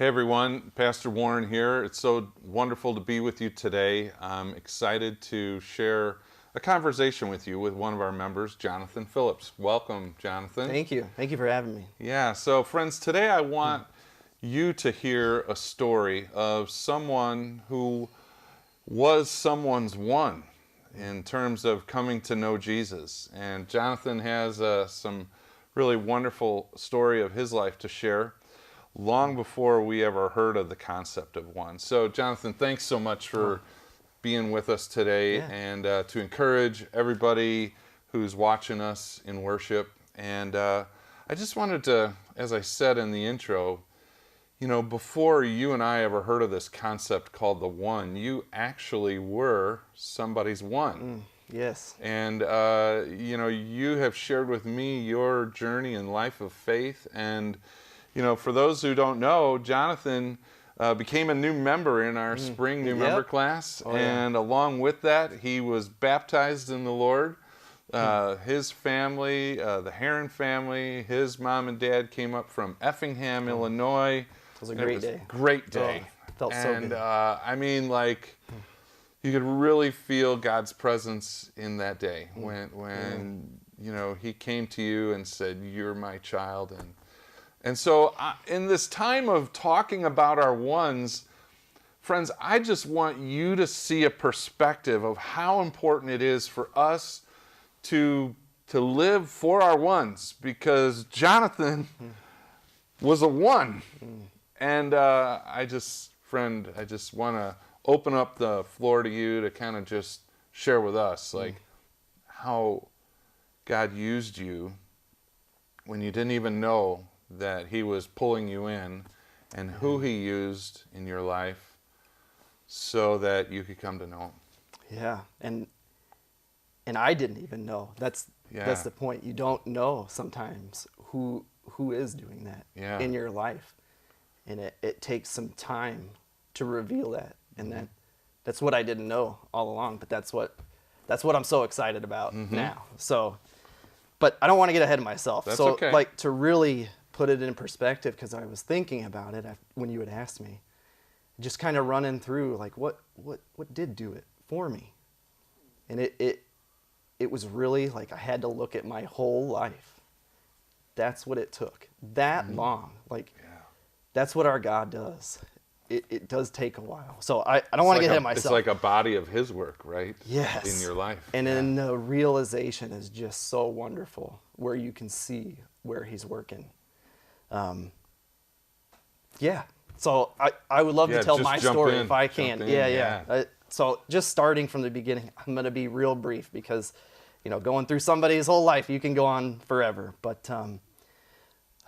Hey everyone, Pastor Warren here. It's so wonderful to be with you today. I'm excited to share a conversation with you with one of our members, Jonathan Phillips. Welcome, Jonathan. Thank you. Thank you for having me. Yeah, so friends, today I want you to hear a story of someone who was someone's one in terms of coming to know Jesus. And Jonathan has some really wonderful story of his life to share long before we ever heard of the concept of one. So Jonathan, thanks so much for being with us today and to encourage everybody who's watching us in worship. And I just wanted to, as I said in the intro, you know, before you and I ever heard of this concept called the one, you actually were somebody's one. Yes. And, you know, you have shared with me your journey and life of faith. And, you know, for those who don't know, Jonathan became a new member in our spring new member class. And along with that, he was baptized in the Lord. His family, the Heron family, his mom and dad came up from Effingham, Illinois. It was a great day. Great day. Felt so good. And I mean, like, you could really feel God's presence in that day when you know, he came to you and said, "You're my child." And so in this time of talking about our ones, friends, I just want you to see a perspective of how important it is for us to live for our ones, because Jonathan was a one. And I just want to open up the floor to you to kind of just share with us, like, how God used you when you didn't even know that he was pulling you in, and who he used in your life so that you could come to know him. Yeah, and I didn't even know. That's the point. You don't know sometimes who is doing that in your life, and it takes some time to reveal that, and that's what I didn't know all along. But that's what I'm so excited about now. So, but I don't want to get ahead of myself. That's so, okay. like, to really put it in perspective, because I was thinking about it when you had asked me, just kind of running through, like, what did do it for me. And it was really like I had to look at my whole life. That's what it took that long. Like, that's what our God does. It does take a while. So I don't want to get ahead of myself. It's like a body of his work, right? Yes. In your life. And then the realization is just so wonderful, where you can see where he's working. So I would love to tell my story if I can. So just starting from the beginning, I'm going to be real brief, because, you know, going through somebody's whole life, you can go on forever. But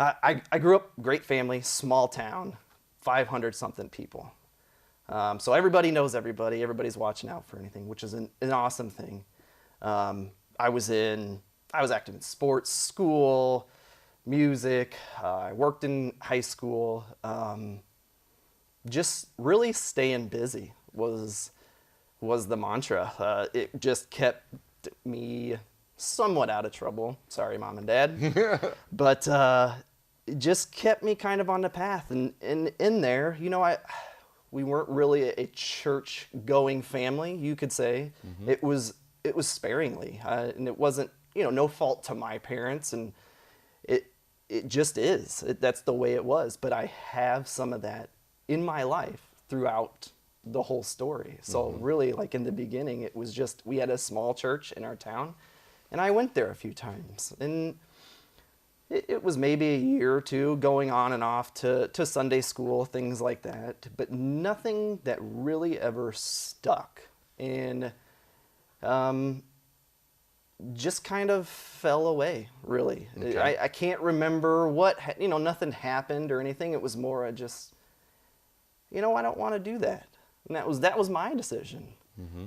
I grew up, great family, small town, 500 something people. So everybody knows everybody. Everybody's watching out for anything, which is an awesome thing. I was active in sports, school, music. I worked in high school. Just really staying busy was the mantra. It just kept me somewhat out of trouble. Sorry, Mom and Dad. But it just kept me kind of on the path. And in there, you know, we weren't really a church-going family, you could say. It was sparingly, and it wasn't, you know, no fault to my parents, and it just is. That's the way it was. But I have some of that in my life throughout the whole story. So really, like, in the beginning, it was just, we had a small church in our town, and I went there a few times. And it was maybe a year or two going on and off to Sunday school, things like that, but nothing that really ever stuck. And just kind of fell away, really. Okay. I can't remember you know, nothing happened or anything. It was more of just, you know, I don't want to do that. And that was my decision.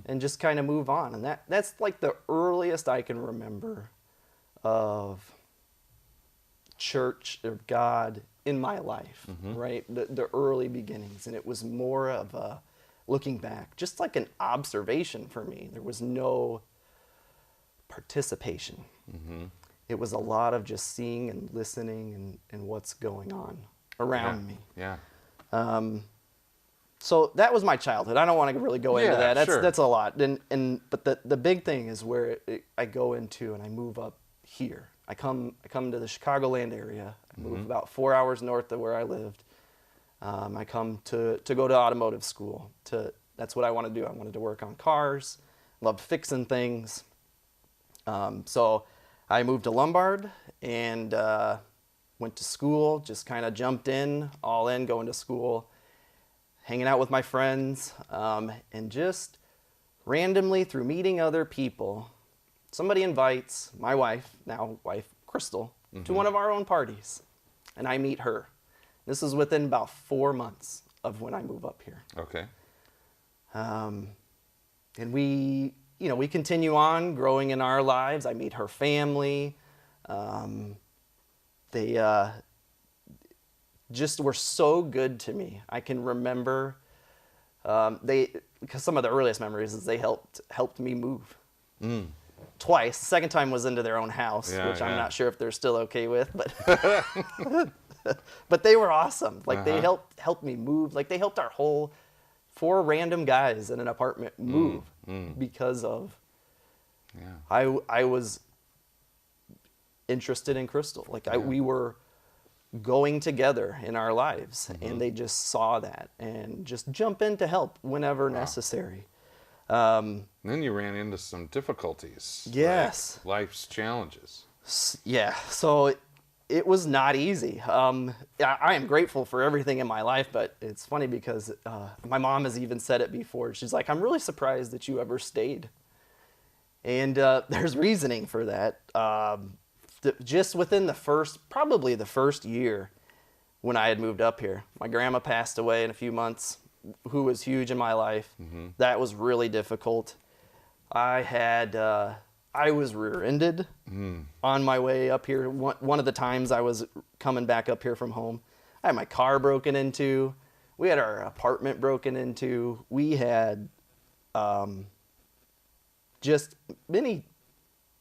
And just kind of move on. And that's like the earliest I can remember of church or God in my life, right? The early beginnings. And it was more of a looking back, just like an observation for me. There was no participation. It was a lot of just seeing and listening and what's going on around me. So that was my childhood. I don't want to really go into Yeah, that. sure. That's a lot. But the big thing is where I go into and I move up here. I come to the Chicagoland area. I move about 4 hours north of where I lived. I come to go to automotive school. That's what I want to do. I wanted to work on cars. Loved fixing things. So I moved to Lombard and went to school. Just kind of jumped in, all in, going to school, hanging out with my friends, and just randomly through meeting other people, somebody invites my wife, now wife Crystal, to one of our own parties, and I meet her. This is within about 4 months of when I move up here. Okay. And we continue on growing in our lives. I meet her family. They just were so good to me. I can remember because some of the earliest memories is they helped me move twice. Second time was into their own house, which I'm not sure if they're still okay with, but but they were awesome. Like they helped me move. Like they helped our whole 4 random guys in an apartment move because of I was interested in Crystal. Like we were going together in our lives, and they just saw that and just jump in to help whenever necessary. Then you ran into some difficulties. Yes. Like life's challenges. Yeah. So it was not easy. I am grateful for everything in my life, but it's funny because my mom has even said it before. She's like, I'm really surprised that you ever stayed. And there's reasoning for that. Just within probably the first year when I had moved up here, my grandma passed away in a few months, who was huge in my life. That was really difficult. I was rear-ended on my way up here. One of the times I was coming back up here from home, I had my car broken into. We had our apartment broken into. We had just many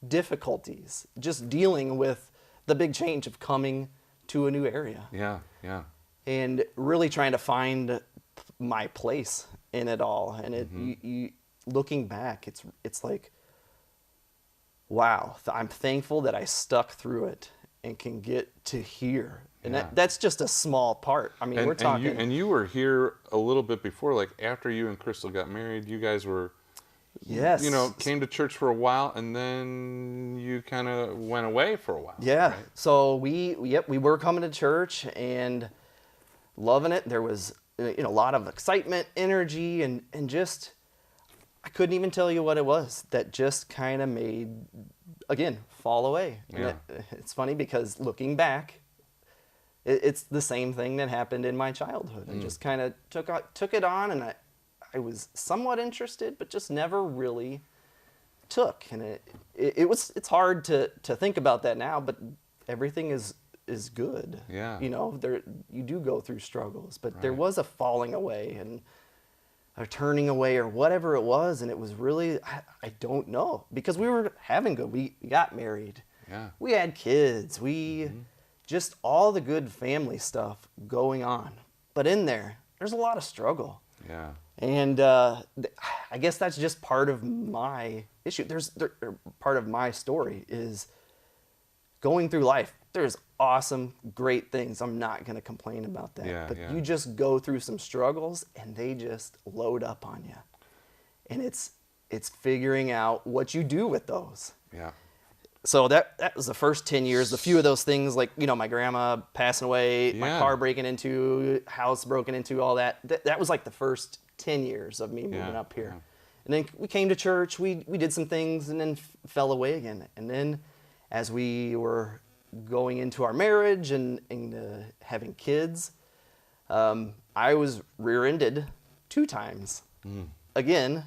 difficulties just dealing with the big change of coming to a new area. Yeah, yeah. And really trying to find my place in it all. And looking back, it's like, wow, I'm thankful that I stuck through it and can get to here. And that's just a small part. I mean, we're talking. And you were here a little bit before, like after you and Crystal got married, you guys were, came to church for a while, and then you kind of went away for a while. Yeah. Right? So we were coming to church and loving it. There was a lot of excitement, energy, and just, I couldn't even tell you what it was that just kind of made, again, fall away. Yeah. And it's funny because looking back, it's the same thing that happened in my childhood. I just kind of took it on, and I was somewhat interested, but just never really took. And it's hard to think about that now, but everything is good. Yeah. You do go through struggles, but there was a falling away and a turning away or whatever it was, and it was really, I don't know, because we were having good. We got married. Yeah. We had kids. We just all the good family stuff going on. But in there's a lot of struggle. Yeah. And I guess that's just part of my issue. Part of my story is going through life. There's awesome, great things. I'm not going to complain about that. But you just go through some struggles, and they just load up on you. And it's figuring out what you do with those. Yeah. So that was the first 10 years. A few of those things, like, my grandma passing away, my car breaking into, house broken into, all that. That was like the first 10 years of me moving up here. And then we came to church, we did some things, and then fell away again. And then as we were going into our marriage and having kids, I was rear-ended 2 times again.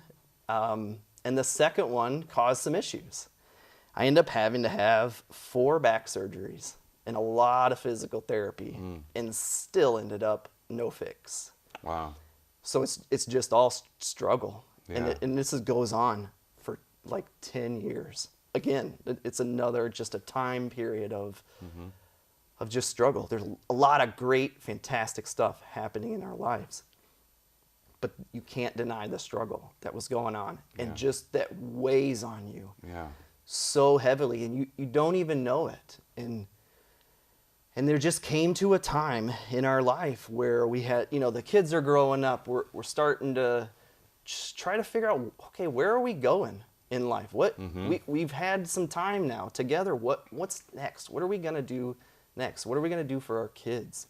And the second one caused some issues. I ended up having to have 4 back surgeries and a lot of physical therapy, and still ended up no fix. Wow. So it's just all struggle. Yeah. And this goes on for like 10 years. Again, it's another just a time period of of just struggle. There's a lot of great, fantastic stuff happening in our lives. But you can't deny the struggle that was going on, and just that weighs on you so heavily, and you don't even know it. And there just came to a time in our life where we had, the kids are growing up. We're starting to just try to figure out, okay, where are we going in life? We've had some time now together. What's next? What are we gonna do next? What are we gonna do for our kids?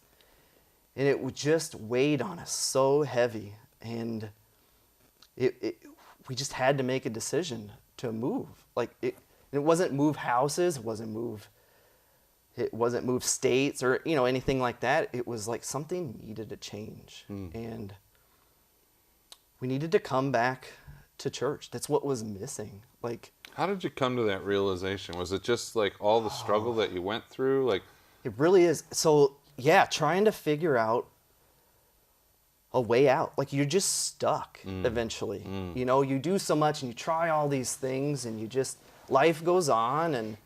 And it just weighed on us so heavy, and we just had to make a decision to move. Like it wasn't move houses, it wasn't move states or anything like that. It was like something needed to change, and we needed to come back to church. That's what was missing. Like, how did you come to that realization? Was it just like all the struggle that you went through? Like, it really is. So yeah, trying to figure out a way out. Like, you're just stuck eventually. You do so much and you try all these things, and life goes on, and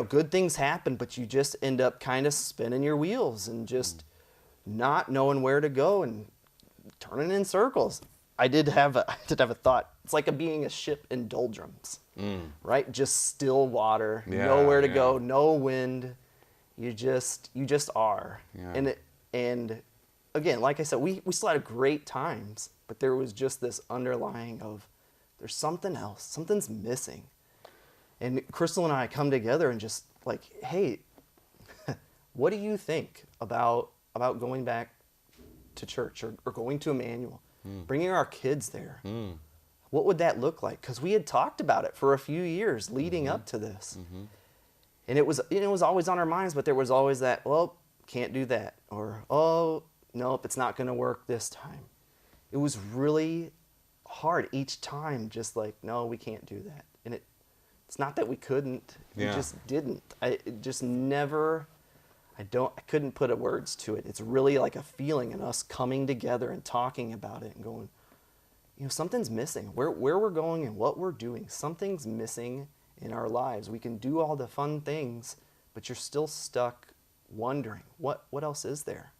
good things happen, but you just end up kind of spinning your wheels and just not knowing where to go and turning in circles. I did have a thought. It's like being a ship in doldrums, right? Just still water, nowhere to go, no wind. You just are. Yeah. And again, like I said, we still had great times, but there was just this underlying of there's something else, something's missing. And Crystal and I come together and just like, hey, what do you think about going back to church or going to Emmanuel, bringing our kids there? What would that look like? Because we had talked about it for a few years leading up to this. And it was always on our minds, but there was always that, well, can't do that. Or, oh, nope, it's not going to work this time. It was really hard each time, just like, no, we can't do that. And it's not that we couldn't, we just didn't. I couldn't put words to it. It's really like a feeling in us coming together and talking about it and going, something's missing. Where we're going and what we're doing, something's missing in our lives. We can do all the fun things, but you're still stuck wondering, what else is there?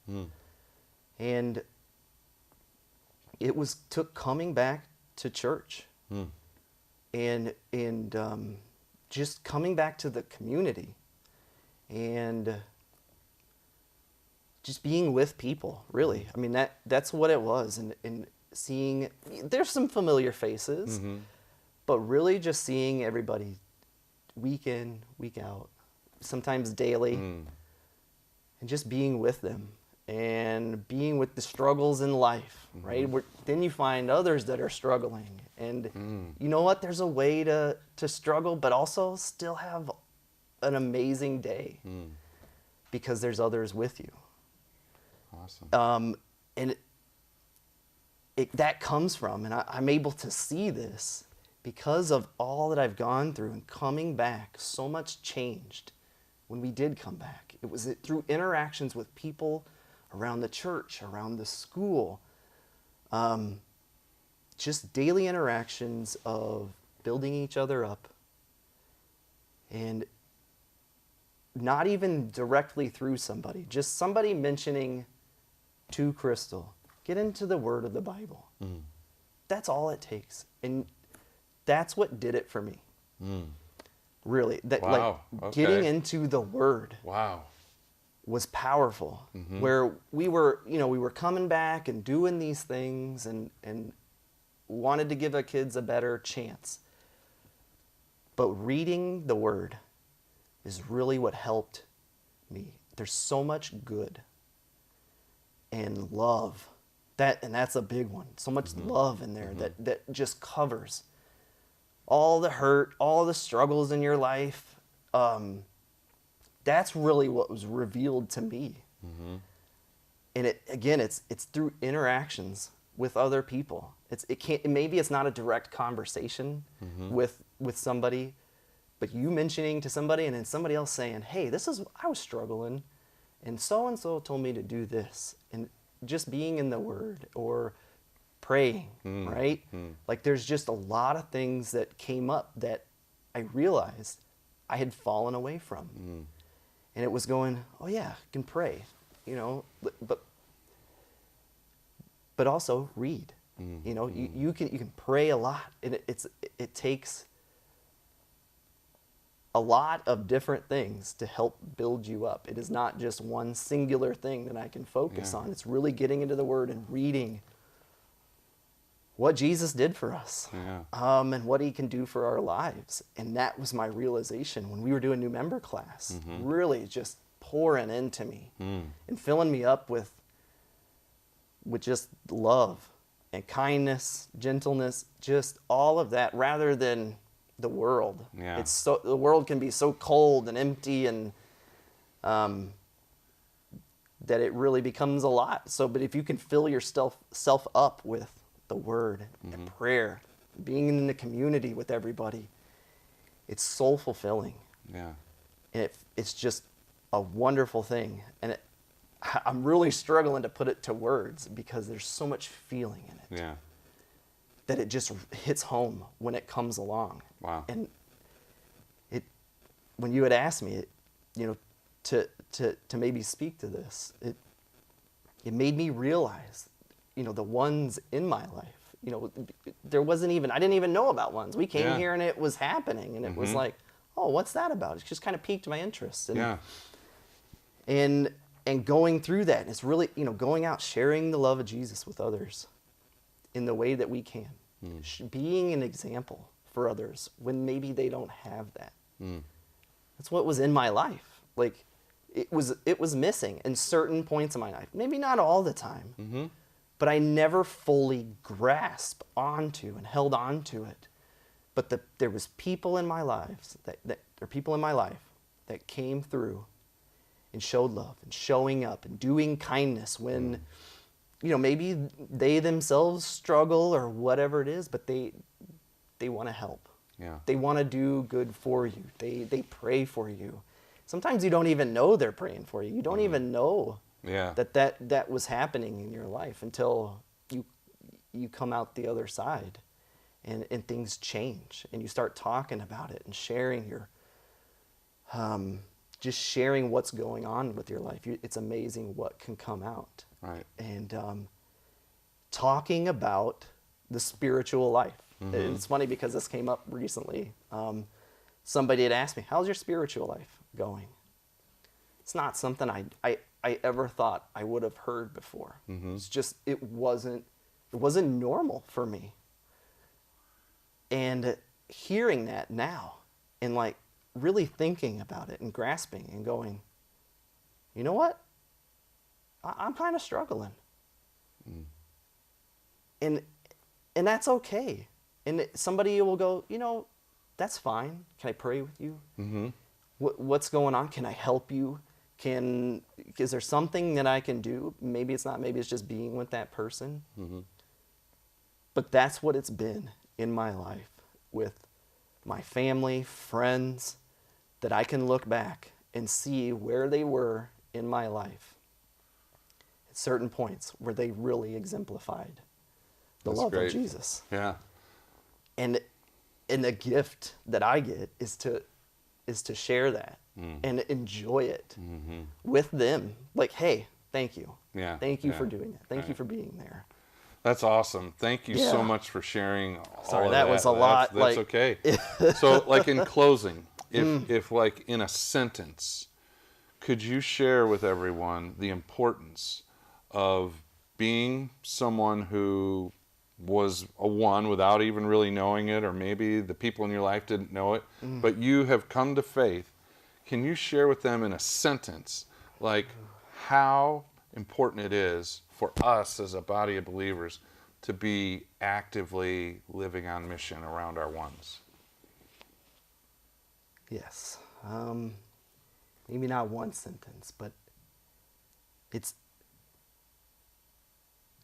And it took coming back to church. And just coming back to the community and just being with people, really. I mean, that's what it was. And seeing, there's some familiar faces, but really just seeing everybody week in, week out, sometimes daily, and just being with them and being with the struggles in life, right? Then you find others that are struggling, and you know what? There's a way to struggle, but also still have an amazing day because there's others with you. Awesome. And that comes from, and I'm able to see this because of all that I've gone through and coming back. So much changed when we did come back. It was through interactions with people around the church, around the school, just daily interactions of building each other up, and not even directly through somebody, just somebody mentioning to Crystal, get into the Word of the Bible. That's all it takes, and that's what did it for me. Really, getting into the Word. Wow. Was powerful, where we were coming back and doing these things and wanted to give our kids a better chance. But reading the Word is really what helped me. There's so much good and love, and that's a big one. So much love in there that just covers all the hurt, all the struggles in your life. That's really what was revealed to me. And it's through interactions with other people. Maybe it's not a direct conversation with somebody, but you mentioning to somebody and then somebody else saying, hey, I was struggling and so told me to do this. And just being in the Word or praying, right? Like, there's just a lot of things that came up that I realized I had fallen away from. And it was going, oh yeah, I can pray, you know, but also read. You know, you can pray a lot, and it takes a lot of different things to help build you up. It is not just one singular thing that I can focus on. It's really getting into the Word and reading what Jesus did for us, and what he can do for our lives. And that was my realization when we were doing new member class, really just pouring into me and filling me up with just love and kindness, gentleness, just all of that, rather than the world. Yeah. The world can be so cold and empty, and that it really becomes a lot. So, but if you can fill yourself up with the Word and prayer, being in the community with everybody, it's soul fulfilling. Yeah. And it's just a wonderful thing. And I'm really struggling to put it to words because there's so much feeling in it. Yeah. That it just hits home when it comes along. Wow. And when you had asked me, you know, to maybe speak to this, it made me realize, you know, the ones in my life, you know, I didn't even know about ones. We came here and it was happening, and it was like, oh, what's that about? It just kind of piqued my interest. And going through that, and it's really, you know, going out, sharing the love of Jesus with others in the way that we can, being an example for others when maybe they don't have that. That's what was in my life. Like, it was missing in certain points of my life. Maybe not all the time, but I never fully grasped onto and held onto it. But there was people in my lives that came through and showed love and showing up and doing kindness when, you know, maybe they themselves struggle or whatever it is, but they want to help. Yeah. They want to do good for you. They pray for you. Sometimes you don't even know they're praying for you. You don't even know that was happening in your life until you come out the other side, and things change, and you start talking about it and sharing your just sharing what's going on with your life. It's amazing what can come out. Right. And talking about the spiritual life. It's funny because this came up recently. Somebody had asked me, how's your spiritual life going? It's not something I ever thought I would have heard before. It's just, it wasn't normal for me. And hearing that now, and like really thinking about it and grasping and going, you know what? I'm kind of struggling. And that's okay. And somebody will go, you know, that's fine. Can I pray with you? What's going on? Can I help you? Is there something that I can do? Maybe it's not. Maybe it's just being with that person. But that's what it's been in my life with my family, friends, that I can look back and see where they were in my life at certain points where they really exemplified the love of Jesus. Yeah. And the gift that I get is to share that and enjoy it with them. Like, hey, thank you. Yeah. Thank you for doing that. Thank you for being there. That's awesome. Thank you so much for sharing all Sorry, of that was a lot. That's okay. So, like, in closing, if like in a sentence, could you share with everyone the importance of being someone who was a one without even really knowing it, or maybe the people in your life didn't know it, but you have come to faith? Can you share with them in a sentence, like, how important it is for us as a body of believers to be actively living on mission around our ones? Yes. Maybe not one sentence, but it's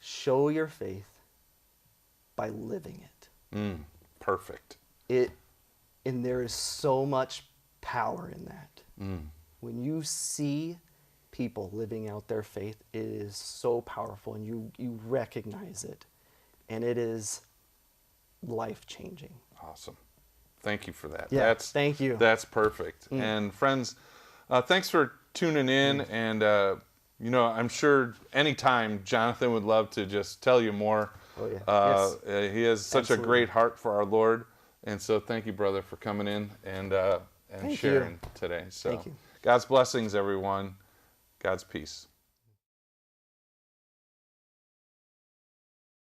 show your faith by living it. Perfect. And there is so much power in that. When you see people living out their faith, it is so powerful, and you recognize it, and it is life-changing. Awesome. Thank you for that. Yeah, thank you. That's perfect. And friends, thanks for tuning in, and I'm sure anytime Jonathan would love to just tell you more. Oh yeah. Yes. He has such Absolutely. a great heart for our Lord, and so thank you, brother, for coming in and Thank sharing you. today. So Thank you. God's blessings, everyone. God's peace.